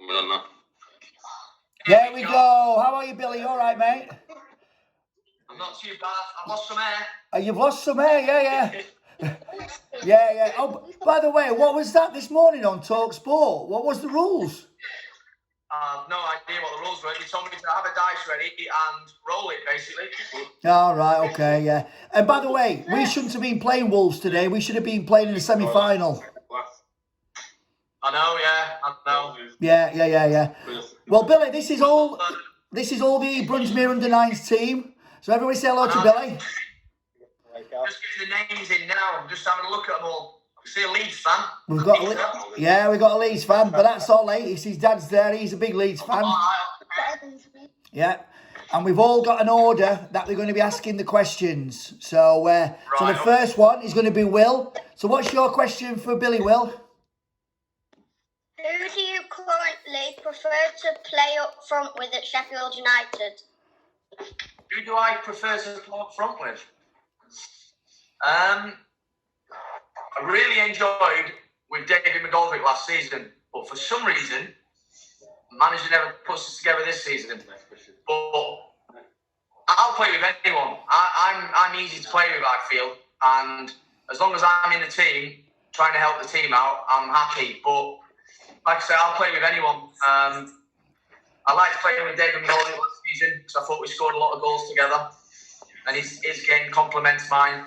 We're on that. There we go. How are you, Billy? You all right, mate? I'm not too bad. I've lost some hair. You've lost some hair, yeah. Yeah. Oh, by the way, what was that this morning on Talk Sport? What was the rules? No idea what the rules were. You told me to have a dice ready and roll it, basically. All right, okay, yeah. And by the way, we shouldn't have been playing Wolves today. We should have been playing in the semi-final. I know, yeah, I know. Yeah. Well, Billy, this is all the Brunsmeer under-9s team. So everybody say hello to Billy. Just getting the names in now. I'm just having a look at them all. See a Leeds fan. We've got a Leeds fan, but that's all right. His dad's there. He's a big Leeds fan. Yeah. And we've all got an order that we're going to be asking the questions. So, so the first one is going to be Will. So what's your question for Billy, Will? Who do you currently prefer to play up front with at Sheffield United? Who do I prefer to play up front with? I really enjoyed with David McGoldrick last season, but for some reason, the manager never puts us together this season. But I'll play with anyone. I'm easy to play with, I feel, and as long as I'm in the team, trying to help the team out, I'm happy. But like I said, I'll play with anyone. I liked playing with David McGoldrick last season because I thought we scored a lot of goals together, and his game complements mine.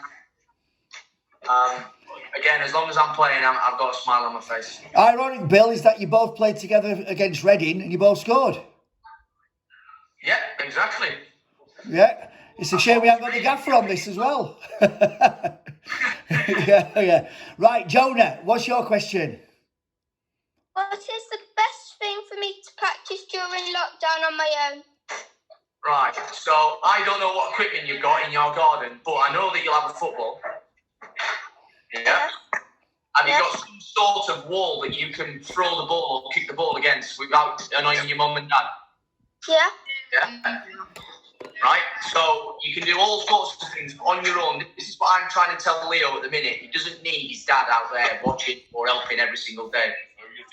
Again, as long as I'm playing, I've got a smile on my face. Ironic, Bill, is that you both played together against Reading and you both scored. Yeah, exactly. Yeah, it's a shame we haven't got the gaffer on this as well. Yeah. Right, Jonah, what's your question? What is the best thing for me to practice during lockdown on my own? Right, so I don't know what equipment you've got in your garden, but I know that you'll have a football. Yeah? Have you got some sort of wall that you can throw the ball or kick the ball against without annoying your mum and dad? Yeah? Right? So you can do all sorts of things on your own. This is what I'm trying to tell Leo at the minute. He doesn't need his dad out there watching or helping every single day.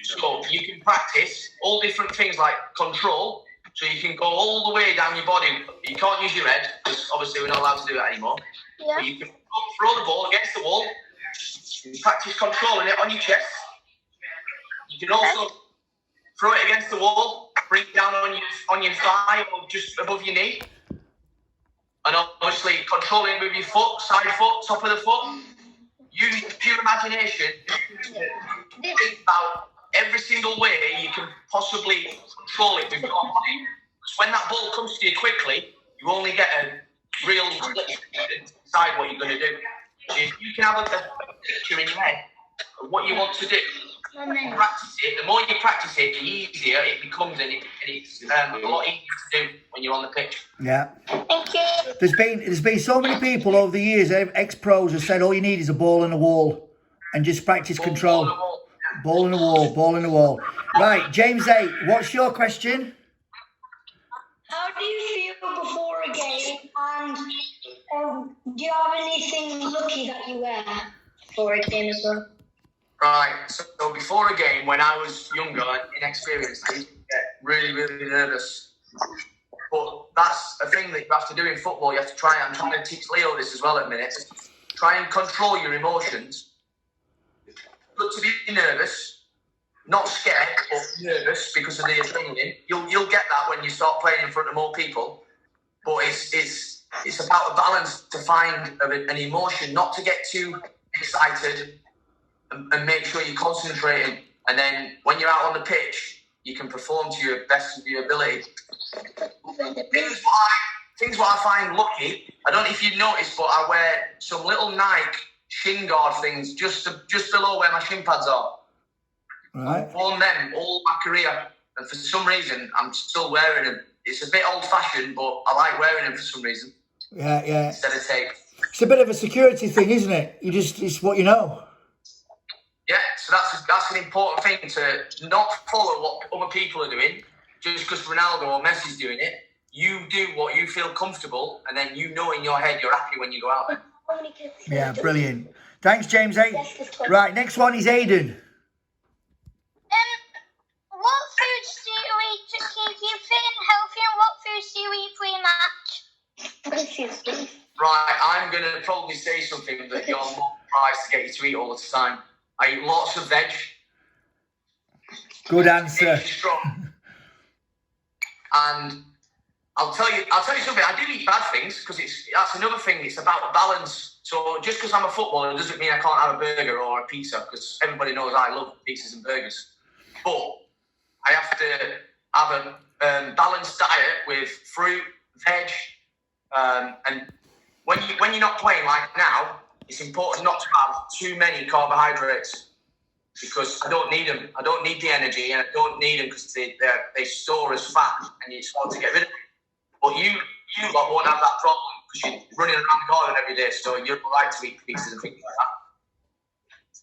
So you can practice all different things like control. So you can go all the way down your body. You can't use your head because obviously we're not allowed to do that anymore. Yeah. But you can throw the ball against the wall. You practice controlling it on your chest. You can also throw it against the wall, bring it down on your thigh or just above your knee. And obviously controlling it with your foot, side foot, top of the foot. Use pure imagination. Think about every single way you can possibly control it with your body. Because when that ball comes to you quickly, you only get a real decide what you're going to do. So if you can have a picture in your head of what you want to do, practice it. The more you practice it, the easier it becomes, and it's a lot easier to do when you're on the pitch. Yeah. Thank you. There's been so many people over the years, ex-pros, have said all you need is a ball and a wall, and just practice control. Ball and a wall, ball and a wall. Right, James 8, what's your question? How do you feel before a game, and do you have anything lucky that you wear for a game as well? Right, so before a game, when I was younger and inexperienced, I used to get really, really nervous. But that's a thing that you have to do in football. You have to try, I'm trying to teach Leo this as well at the minute, try and control your emotions. Good to be nervous, not scared, but nervous because of the adrenaline. You'll get that when you start playing in front of more people. But it's about a balance to find an emotion, not to get too excited, and make sure you're concentrating. And then when you're out on the pitch, you can perform to your best of your ability. Things what I find lucky, I don't know if you've noticed, but I wear some little Nike shin guard things just below where my shin pads are. Right. I've worn them all my career, and for some reason, I'm still wearing them. It's a bit old-fashioned, but I like wearing them for some reason. Yeah. Instead of tape. It's a bit of a security thing, isn't it? It's what you know. Yeah, so that's an important thing, to not follow what other people are doing just because Ronaldo or Messi's doing it. You do what you feel comfortable, and then you know in your head you're happy when you go out there. Yeah, brilliant. Thanks, James 8. Right, next one is Aidan. What foods you, Steve. Right, I'm going to probably say something that you're more surprised to get you to eat all the time. I eat lots of veg. Good answer. It's strong. And I'll tell you something. I do eat bad things because that's another thing. It's about balance. So just because I'm a footballer doesn't mean I can't have a burger or a pizza, because everybody knows I love pizzas and burgers. But I have to have a balanced diet with fruit, veg, and when you're not playing like now, it's important not to have too many carbohydrates, because I don't need them. I don't need the energy, and I don't need them because they store as fat, and it's hard to get rid of them. But you lot won't have that problem because you're running around the garden every day, so you're right to eat pizzas and things like that.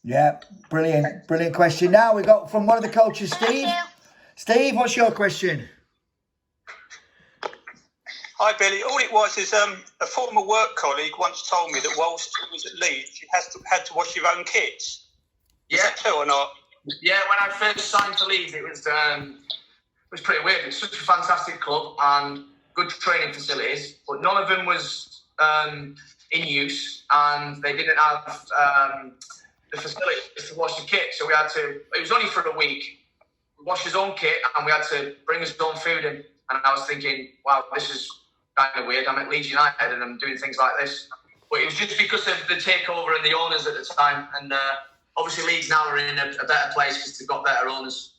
Yeah, brilliant question. Now we got from one of the coaches, Steve. Steve, what's your question? Hi, Billy. All it was is a former work colleague once told me that whilst he was at Leeds, you had to wash your own kits. Is that true or not? Yeah, when I first signed for Leeds, it was pretty weird. It's such a fantastic club and good training facilities, but none of them was in use, and they didn't have the facilities to wash the kit. So we had to. It was only for a week. We washed his own kit, and we had to bring his own food in. And I was thinking, wow, this is kind of weird. I'm at Leeds United and I'm doing things like this. But it was just because of the takeover and the owners at the time. And obviously Leeds now are in a better place because they've got better owners.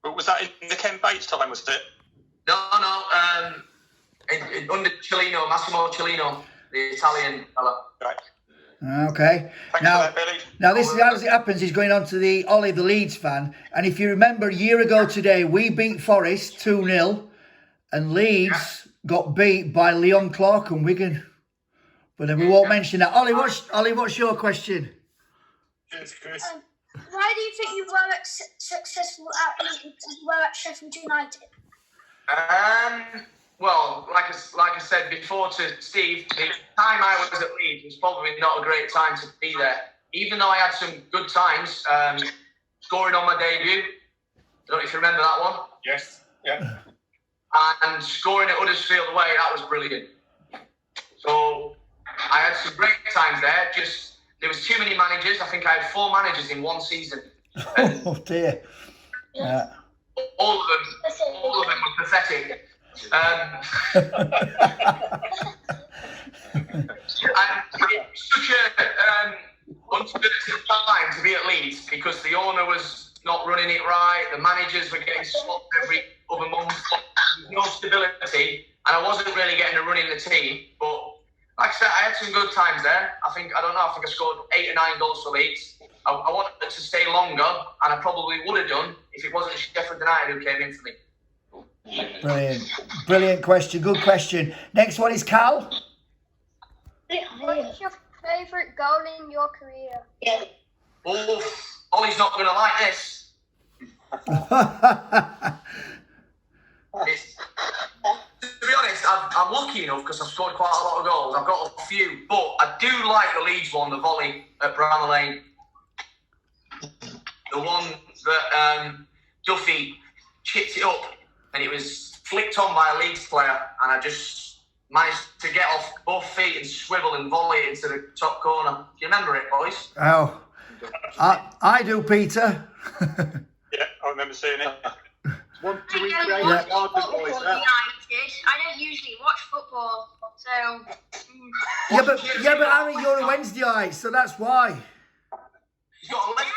But was that in the Ken Bates time, was it? No. Under Cellino, Massimo Cellino, the Italian fella. Right. Okay. Thanks Now, for that, Billy. now this is as it happens. He's going on to the Ollie, the Leeds fan. And if you remember, a year ago today, we beat Forest 2-0. And Leeds got beat by Leon Clark and Wigan. But then we won't mention that. Ollie, what's your question? Why do you think you were successful at Sheffield United? Well, like I said before to Steve, the time I was at Leeds was probably not a great time to be there. Even though I had some good times, scoring on my debut. I don't know if you remember that one. Yes. Yeah. And scoring at Huddersfield away, that was brilliant. So I had some great times there. Just there was too many managers. I think I had 4 managers in one season. Oh dear. All of them were pathetic. And it's such a uncertain time to be at Leeds because the owner was not running it right. The managers were getting swapped every other month. There was no stability, and I wasn't really getting a run in the team. But like I said, I had some good times there. I think I scored 8 or 9 goals for Leeds. I wanted to stay longer, and I probably would have done if it wasn't Sheffield United who came in for me. Brilliant question. Good question. Next one is Cal. What's your favourite goal in your career? Yeah. Oh, Ollie's not going to like this. To be honest, I'm lucky enough because I've scored quite a lot of goals. I've got a few, but I do like the Leeds one, the volley at Bramall Lane. The one that Duffy chipped it up and it was flicked on by a Leeds player, and I just managed to get off both feet and swivel and volley it into the top corner. Do you remember it, boys? Oh, I do, Peter. Yeah, I remember seeing it. I don't usually watch football, so. Yeah, but Harry, you're a Wednesdayite, so that's why. He's got a leg.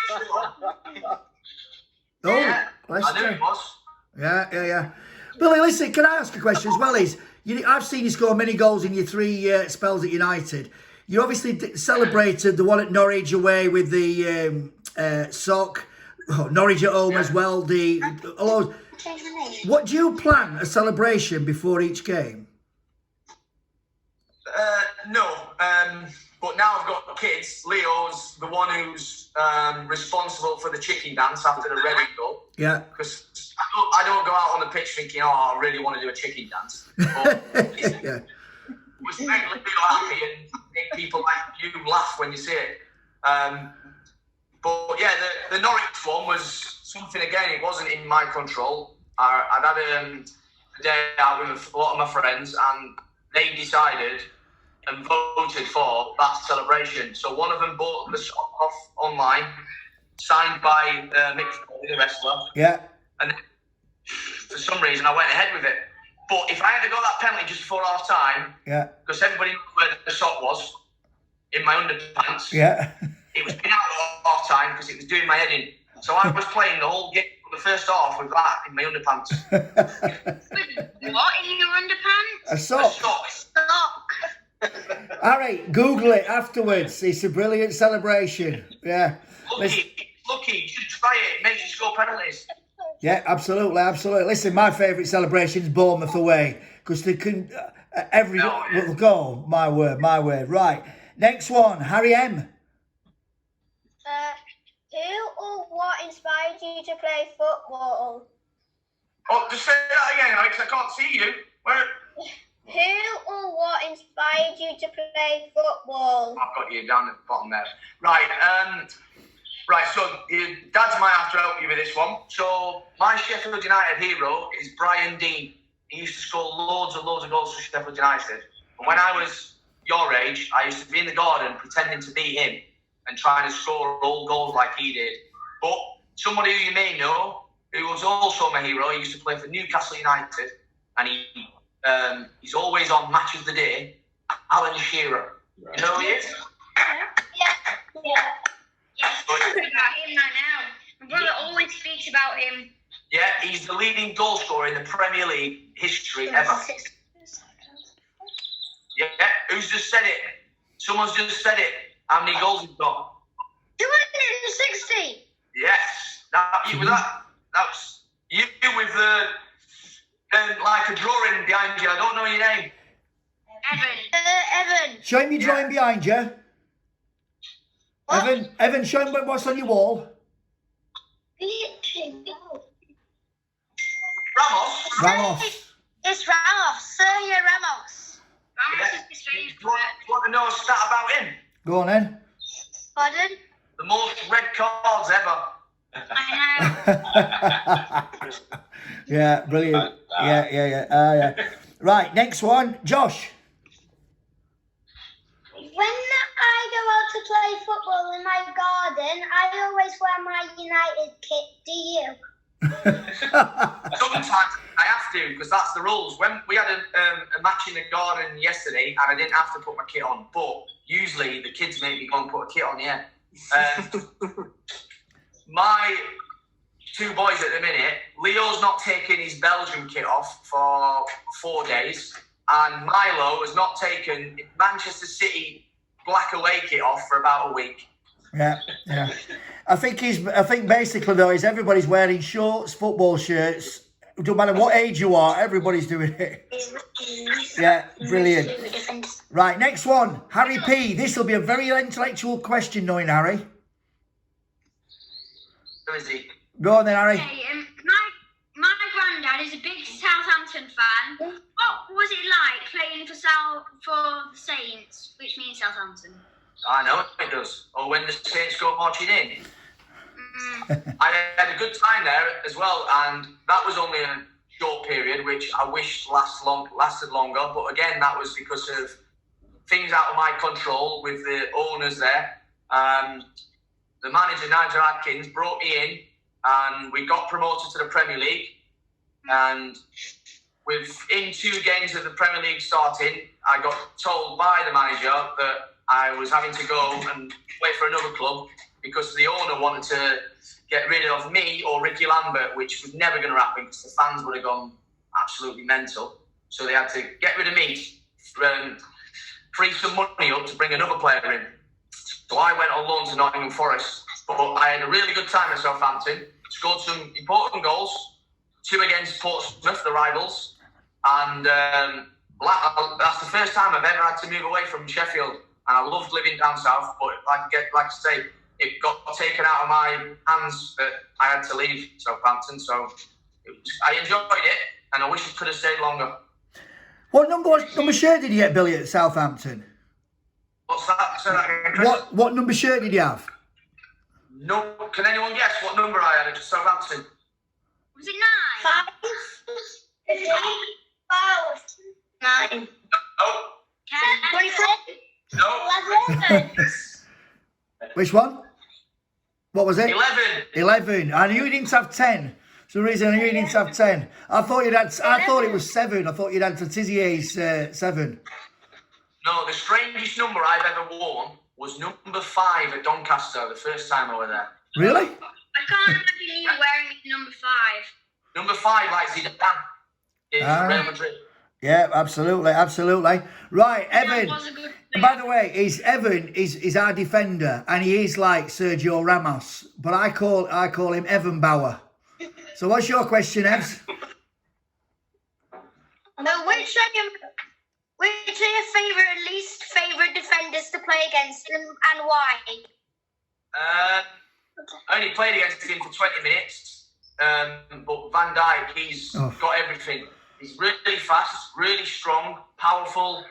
Oh, Yeah, I knew he was. Yeah. Billy, listen, can I ask a question as well? I've seen you score many goals in your 3 spells at United. You obviously celebrated the one at Norwich away with the sock. Norwich at home as well. What do you plan a celebration before each game? No, but now I've got kids. Leo's the one who's responsible for the chicken dance after the Reading goal. Yeah. Because I don't go out on the pitch thinking, oh, I really want to do a chicken dance. But Yeah. It's make Leo happy and make people like you laugh when you see it. But yeah, the Norwich one was something, again, it wasn't in my control. I'd had a day out with a lot of my friends, and they decided and voted for that celebration. So one of them bought the sock off online, signed by Mick Foley, the wrestler. Yeah. And for some reason, I went ahead with it. But if I had got that penalty just before half time, yeah, because everybody knew where the sock was in my underpants, yeah, it was been out at half time because it was doing my head in. So I was playing the whole game, the first half, with that in my underpants. What in your underpants? a sock. Sock. Harry, Google it afterwards. It's a brilliant celebration. Yeah. Lucky, you should try it. It makes you score penalties. Yeah, absolutely, absolutely. Listen, my favourite celebration is Bournemouth away because they can every goal. My word. Right, next one, Harry M. Who or what inspired you to play football? Oh, just say that again, Alex. I can't see you. Where? Who or what inspired you to play football? I've got you down at the bottom there. Right. Right, so your Dad's might have to help you with this one. So my Sheffield United hero is Brian Dean. He used to score loads and loads of goals for Sheffield United. And when I was your age, I used to be in the garden pretending to be him and trying to score all goals like he did. But somebody who you may know, who was also my hero, he used to play for Newcastle United, and he's always on Match of the Day, Alan Shearer. You know who he is? Yeah. Yeah, talking about him right now. My brother always speaks about him. Yeah, he's the leading goal scorer in the Premier League history ever. Yeah, who's just said it? Someone's just said it. How many goals he's got? 260. Yes. That's you with the like a drawing behind you. I don't know your name. Evan. Show him your drawing behind you. What? Evan, show him what's on your wall. Ramos. It's Ramos. Sergio Ramos. Ramos is his Do you favourite. want to know a stat about him? Go on then. Pardon? The most red cards ever. I know. Yeah, brilliant. Yeah. Right, next one, Josh. When I go out to play football in my garden, I always wear my United kit. Do you? Sometimes I have to, because that's the rules. When we had a match in the garden yesterday, and I didn't have to put my kit on, but usually the kids make me go and put a kit on. Yeah. My two boys at the minute, Leo's not taking his Belgium kit off for 4 days, and Milo has not taken Manchester City black away kit off for about a week. Yeah. I think basically though is everybody's wearing shorts, football shirts. It don't matter what age you are, everybody's doing it. Yeah, brilliant. Right, next one, Harry P. This will be a very intellectual question, knowing Harry. Who is he? Go on then, Harry. Okay, my granddad is a big Southampton fan. What was it like playing for the Saints, which means Southampton? I know it does. Or when the Saints go marching in. I had a good time there as well, and that was only a short period, which I wish lasted longer. But again, that was because of things out of my control with the owners there. The manager, Nigel Adkins, brought me in, and we got promoted to the Premier League. And within 2 games of the Premier League starting, I got told by the manager that I was having to go and play for another club because the owner wanted to get rid of me or Ricky Lambert, which was never going to happen because the fans would have gone absolutely mental. So they had to get rid of me, free some money up to bring another player in. So I went on loan to Nottingham Forest. But I had a really good time at Southampton, scored some important goals, 2 against Portsmouth, the rivals. And that's the first time I've ever had to move away from Sheffield. And I loved living down south, but like I say, it got taken out of my hands that I had to leave Southampton. So I enjoyed it, and I wish I could have stayed longer. What number shirt did you get, Billy, at Southampton? What's that? Say that again, Chris. What number shirt did you have? No, can anyone guess what number I had at Southampton? Was it 9? 5, 9. Oh, 10. 24. Which one? What was it? 11. 11. I knew you didn't have 10. For some reason, I knew you didn't have 10. I thought it was 7. I thought you'd had Tizier's 7. No, the strangest number I've ever worn was number 5 at Doncaster the first time I was there. Really? I can't imagine you wearing number 5. Number 5, like Zidane. In Real Madrid. Yeah, absolutely, absolutely. Right, Evan. That was a good And by the way, Evan is our defender, and he is like Sergio Ramos, but I call him Evan Bauer. So, what's your question, Evs? Which are your least favourite defenders to play against and why? I only played against him for 20 minutes, but Van Dijk, he's got everything. He's really fast, really strong, powerful.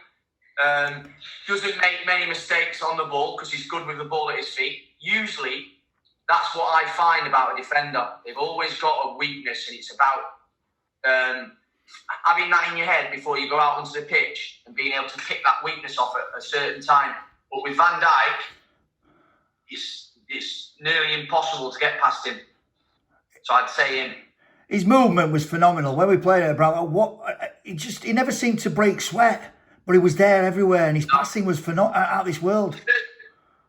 Doesn't make many mistakes on the ball because he's good with the ball at his feet. Usually, that's what I find about a defender. They've always got a weakness, and it's about having that in your head before you go out onto the pitch and being able to pick that weakness off at a certain time. But with Van Dijk, it's nearly impossible to get past him. So I'd say him. His movement was phenomenal. When we played at Brown, he never seemed to break sweat, but he was there everywhere, and his passing was out of this world.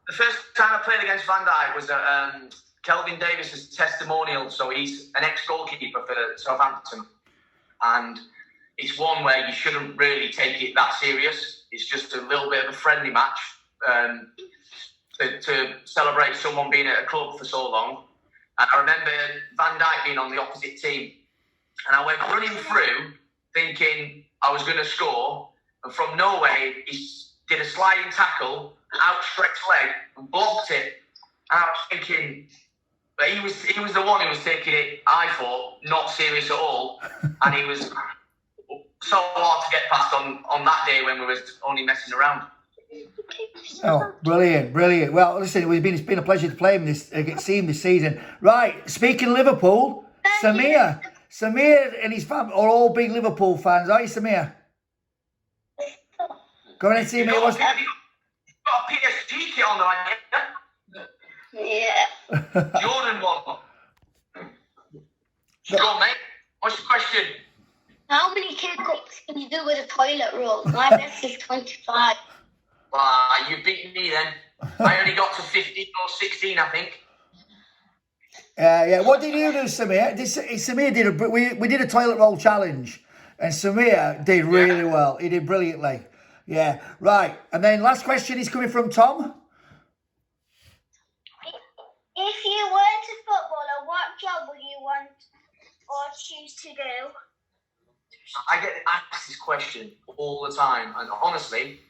The first time I played against Van Dijk was at Kelvin Davis's testimonial. So he's an ex-goalkeeper for Southampton, and it's one where you shouldn't really take it that serious. It's just a little bit of a friendly match to celebrate someone being at a club for so long. And I remember Van Dijk being on the opposite team. And I went running through thinking I was going to score. And from nowhere, he did a sliding tackle, outstretched leg, and blocked it. And I was thinking, but he was the one who was taking it, I thought, not serious at all. And he was so hard to get past on that day when we was only messing around. Oh, brilliant, brilliant. Well, listen, it's been a pleasure to play him see him this season. Right, speaking of Liverpool, Samir and his family are all big Liverpool fans, are you, Samir? Go on and see me. Have you got a PSG kit on there? Yeah. Jordan one. Go on, mate. What's your question? How many kick-ups can you do with a toilet roll? My best is 25. You beat me then. I only got to 15 or 16, I think. Yeah. What did you do, Samir? Samir we did a toilet roll challenge, and Samir did really well. He did brilliantly. Yeah, right. And then last question is coming from Tom. If you weren't a footballer, what job would you want or choose to do? I get asked this question all the time, and honestly,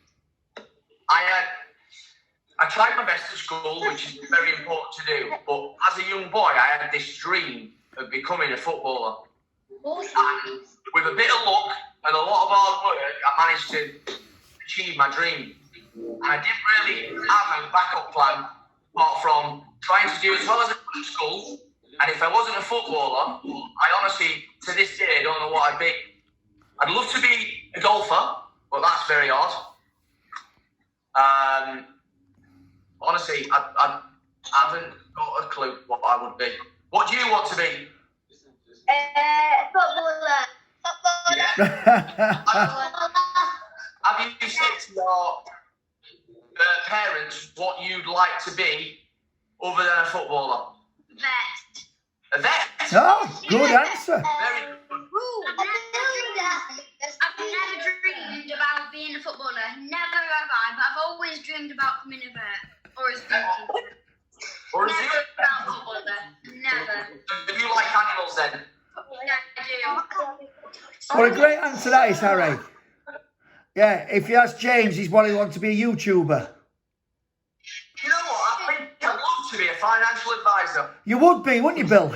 I tried my best at school, which is very important to do. But as a young boy, I had this dream of becoming a footballer. And with a bit of luck and a lot of hard work, I managed to achieve my dream. And I didn't really have a backup plan apart from trying to do as well as I could at school. And if I wasn't a footballer, I honestly, to this day, don't know what I'd be. I'd love to be a golfer, but that's very hard. Honestly, I haven't got a clue what I would be. What do you want to be? Footballer. Yeah. Have you said to your parents what you'd like to be other than a footballer? Vet. A vet? Oh, good answer. Very good. I've never dreamed about being a footballer. Never have I, but I've always dreamed about becoming a vet or a zookeeper. Or a Never zero. about footballer. Never. Do you like animals then? Yeah, I do. What a great answer that is, Harry. Yeah, if you ask James, he's what he wants to be a YouTuber. You know what? I think I'd love to be a financial advisor. You would be, wouldn't you, Bill?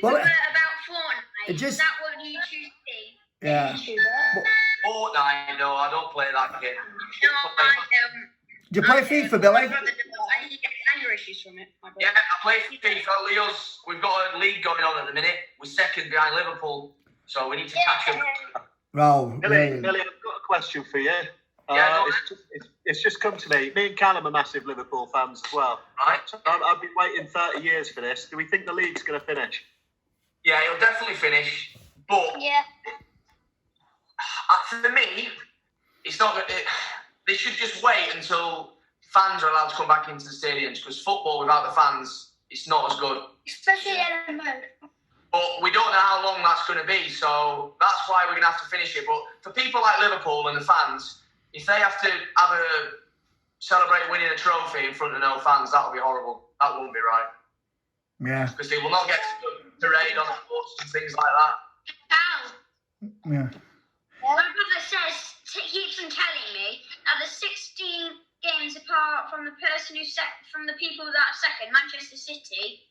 Well, about Fortnite. just- Is that what you choose to be? yeah. Fortnite, no, I don't play that game. No, I don't. Do you play FIFA, Billy? My brother does. I get anger issues from it. My brother. Yeah, I play FIFA. Leo's, we've got a league going on at the minute. We're second behind Liverpool, so we need to catch them. Oh, Billy, brilliant. I've got a question for you. Yeah, It's just come to me. Me and Callum are massive Liverpool fans as well. right. So I've been waiting 30 years for this. Do we think the league's going to finish? Yeah, he'll definitely finish. But Yeah. for me, it's not. They should just wait until fans are allowed to come back into the stadiums, because football without the fans, it's not as good. Especially in mode. But we don't know how long that's going to be, so that's why we're going to have to finish it. But for people like Liverpool and the fans, if they have to celebrate winning a trophy in front of no fans, that'll be horrible. That won't be right. Yeah. Because they will not get to parade on the courts and things like that. Ow. Yeah. My brother keeps on telling me that there's 16 games apart from the person from the people that are second, Manchester City.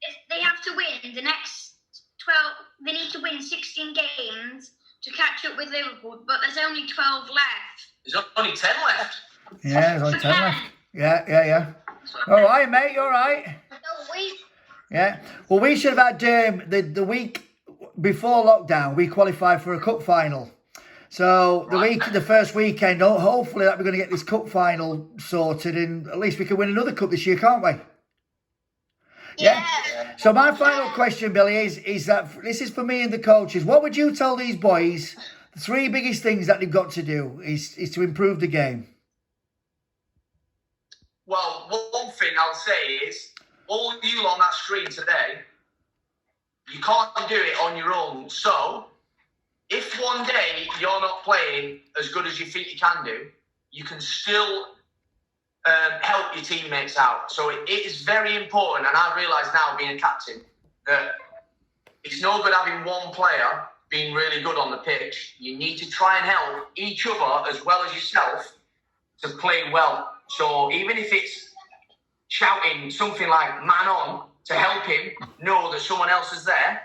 If they have to win the next 12, they need to win 16 games to catch up with Liverpool, but there's only 12 left. There's only 10 left. Yeah, there's only 10 left. Yeah. All right, mate, you all right? Yeah. Well, we should have had the week before lockdown, we qualified for a cup final. So the first weekend, hopefully that we're going to get this cup final sorted, and at least we can win another cup this year, can't we? Yeah. So my final question, Billy, is that this is for me and the coaches. What would you tell these boys? The three biggest things that they've got to do is to improve the game. Well, one thing I'll say is, all you on that screen today, you can't do it on your own. So, if one day you're not playing as good as you think you can do, you can still help your teammates out. So it is very important, and I realise now, being a captain, that it's no good having one player being really good on the pitch. You need to try and help each other as well as yourself to play well. So even if it's shouting something like "man on" to help him know that someone else is there,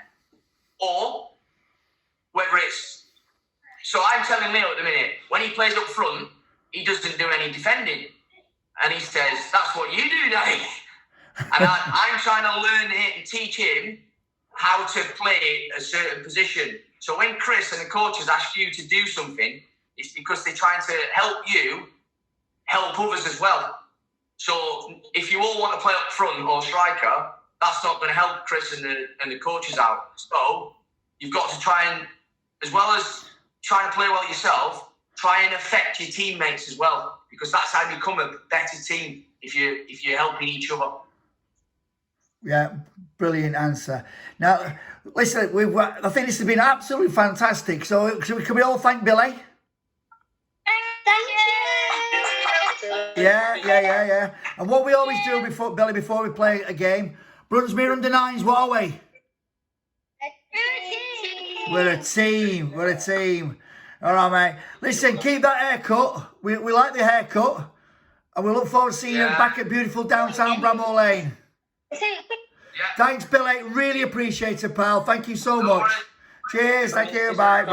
or whether it's... So I'm telling Leo at the minute, when he plays up front, he doesn't do any defending. And he says, "That's what you do, Daddy." And I'm trying to learn it and teach him how to play a certain position. So when Chris and the coaches ask you to do something, it's because they're trying to help you help others as well. So if you all want to play up front or striker, that's not going to help Chris and the coaches out. So you've got to try and, as well as trying to play well yourself, try and affect your teammates as well, because that's how you become a better team, if you're helping each other. Yeah, brilliant answer. Now, listen, I think this has been absolutely fantastic. So can we all thank Billy? Yeah. And what we always do before we play a game, Brunsmeer under 9s, what are we? We're a team. All right, mate. Listen, keep that haircut. We like the haircut. And we look forward to seeing you back at beautiful downtown Bramall Lane. Thanks, Billy. Really appreciate it, pal. Thank you so much. Cheers. Thank you. Bye.